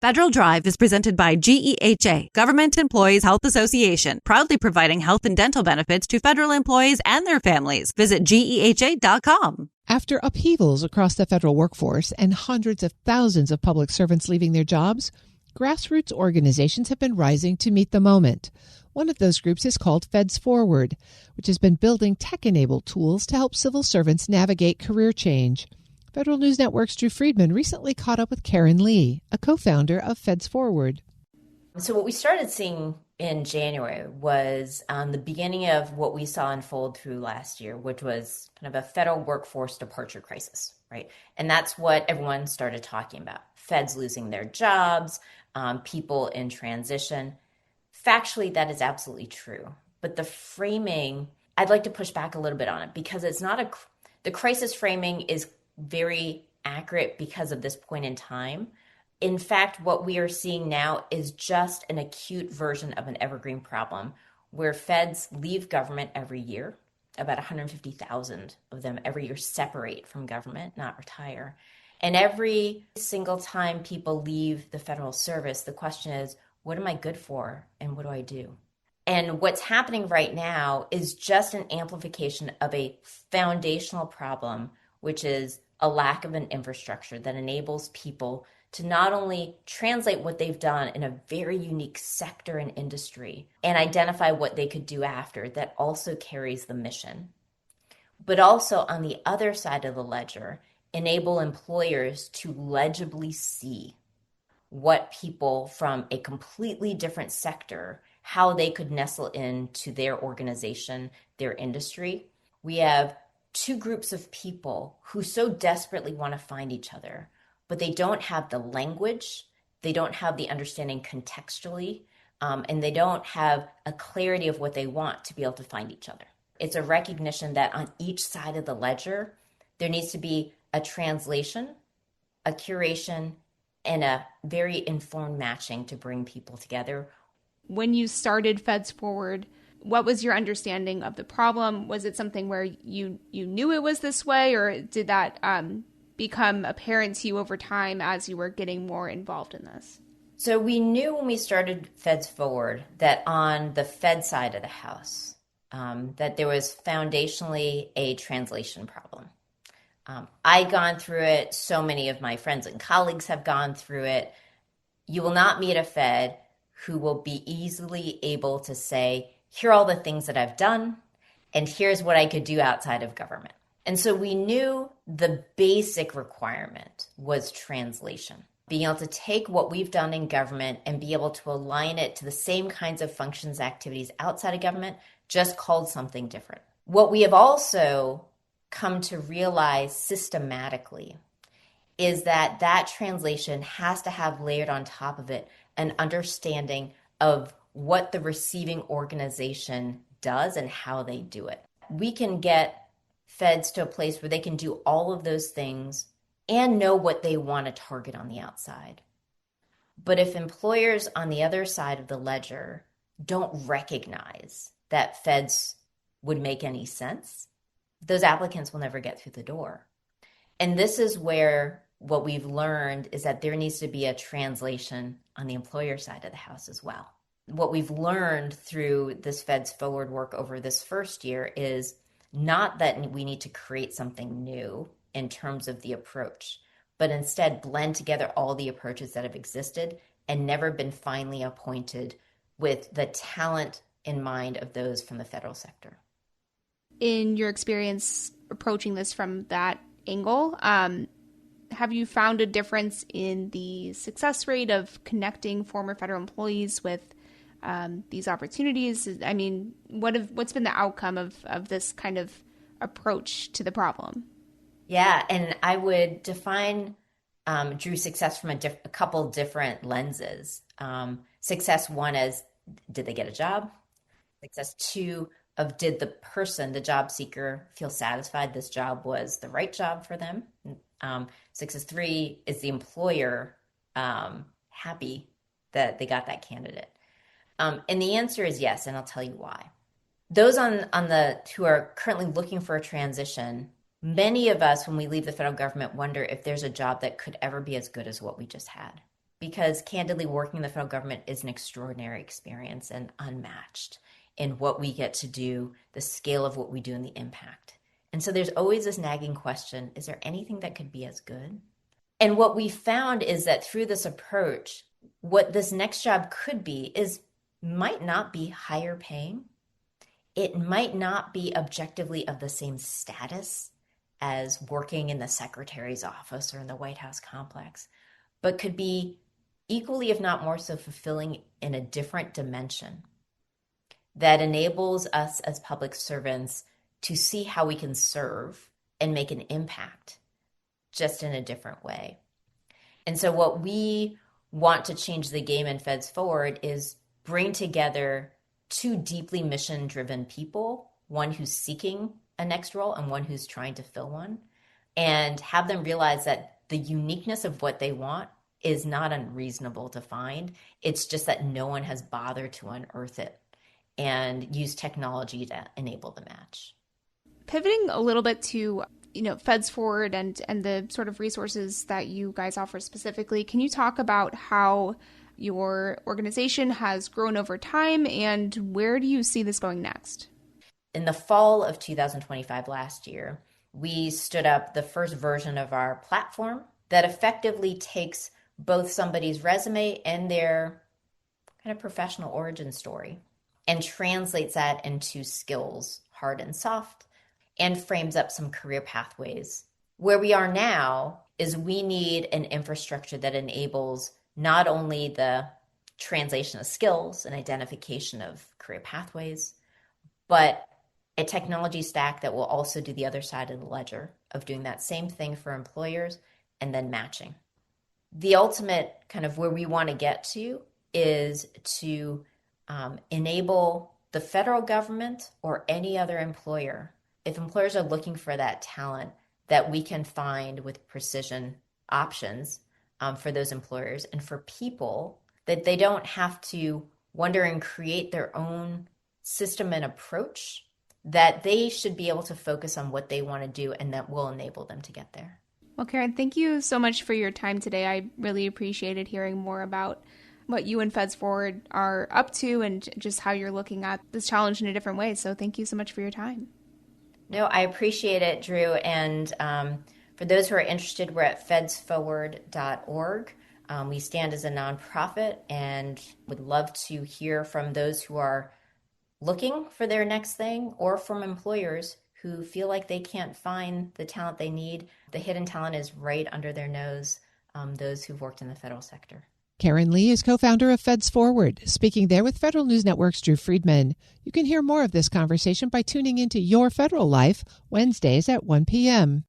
Federal Drive is presented by GEHA, Government Employees Health Association, proudly providing health and dental benefits to federal employees and their families. Visit GEHA.com. After upheavals across the federal workforce and hundreds of thousands of public servants leaving their jobs, grassroots organizations have been rising to meet the moment. One of those groups is called FedsForward, which has been building tech-enabled tools to help civil servants navigate career change. Federal News Network's Drew Friedman recently caught up with Karen Lee, a co-founder of FedsForward. So what we started seeing in January was the beginning of what we saw unfold through last year, which was kind of a federal workforce departure crisis, right? And that's what everyone started talking about. Feds losing their jobs, people in transition. Factually, that is absolutely true. But the framing, I'd like to push back a little bit on it because it's not the crisis framing is very accurate because of this point in time. In fact, what we are seeing now is just an acute version of an evergreen problem where feds leave government every year. About 150,000 of them every year separate from government, not retire. And every single time people leave the federal service, the question is, what am I good for and what do I do? And what's happening right now is just an amplification of a foundational problem, which is a lack of an infrastructure that enables people to not only translate what they've done in a very unique sector and industry and identify what they could do after that also carries the mission, but also on the other side of the ledger, enable employers to legibly see what people from a completely different sector, how they could nestle into their organization, their industry. We have two groups of people who so desperately want to find each other, but they don't have the language, they don't have the understanding contextually, and they don't have a clarity of what they want to be able to find each other. It's a recognition that on each side of the ledger, there needs to be a translation, a curation, and a very informed matching to bring people together. When you started FedsForward, what was your understanding of the problem? Was it something where you knew it was this way, or did that become apparent to you over time as you were getting more involved in this? So we knew when we started FedsForward that on the Fed side of the house, that there was foundationally a translation problem. I'd gone through it. So many of my friends and colleagues have gone through it. You will not meet a Fed who will be easily able to say, here are all the things that I've done, and here's what I could do outside of government. And so we knew the basic requirement was translation, being able to take what we've done in government and be able to align it to the same kinds of functions, activities outside of government, just called something different. What we have also come to realize systematically is that that translation has to have layered on top of it an understanding of what the receiving organization does and how they do it. We can get feds to a place where they can do all of those things and know what they want to target on the outside. But if employers on the other side of the ledger don't recognize that feds would make any sense, those applicants will never get through the door. And this is where what we've learned is that there needs to be a translation on the employer side of the house as well. What we've learned through this FedsForward work over this first year is not that we need to create something new in terms of the approach, but instead blend together all the approaches that have existed and never been finally appointed with the talent in mind of those from the federal sector. In your experience approaching this from that angle, have you found a difference in the success rate of connecting former federal employees with these opportunities? I mean, what's been the outcome of this kind of approach to the problem? Yeah, and I would define, Drew, success from a couple different lenses. Success one is, did they get a job? Success two of, did the person, the job seeker, feel satisfied this job was the right job for them? Success three, is the employer happy that they got that candidate? And the answer is yes, and I'll tell you why. Those who are currently looking for a transition, many of us, when we leave the federal government, wonder if there's a job that could ever be as good as what we just had. because candidly, working in the federal government is an extraordinary experience and unmatched in what we get to do, the scale of what we do, and the impact. And so there's always this nagging question, is there anything that could be as good? And what we found is that through this approach, what this next job could be might not be higher paying. It might not be objectively of the same status as working in the secretary's office or in the White House complex, but could be equally, if not more so, fulfilling in a different dimension that enables us as public servants to see how we can serve and make an impact just in a different way. And so what we want to change the game in FedsForward is bring together two deeply mission-driven people, one who's seeking a next role and one who's trying to fill one, and have them realize that the uniqueness of what they want is not unreasonable to find. It's just that no one has bothered to unearth it and use technology to enable the match. Pivoting a little bit to, FedsForward and the sort of resources that you guys offer specifically, can you talk about how your organization has grown over time and where do you see this going next? In the fall of 2025 last year, we stood up the first version of our platform that effectively takes both somebody's resume and their kind of professional origin story and translates that into skills, hard and soft, and frames up some career pathways. Where we are now is we need an infrastructure that enables not only the translation of skills and identification of career pathways, but a technology stack that will also do the other side of the ledger of doing that same thing for employers and then matching. The ultimate kind of where we want to get to is to enable the federal government or any other employer, if employers are looking for that talent, that we can find with precision options for those employers, and for people that they don't have to wonder and create their own system and approach, that they should be able to focus on what they want to do and that will enable them to get there. Well, Karen, thank you so much for your time today. I really appreciated hearing more about what you and FedsForward are up to and just how you're looking at this challenge in a different way. So thank you so much for your time. No, I appreciate it, Drew. And for those who are interested, we're at FedsForward.org. We stand as a nonprofit and would love to hear from those who are looking for their next thing or from employers who feel like they can't find the talent they need. The hidden talent is right under their nose, those who've worked in the federal sector. Karen Lee is co-founder of FedsForward, speaking there with Federal News Network's Drew Friedman. You can hear more of this conversation by tuning into Your Federal Life Wednesdays at 1 p.m.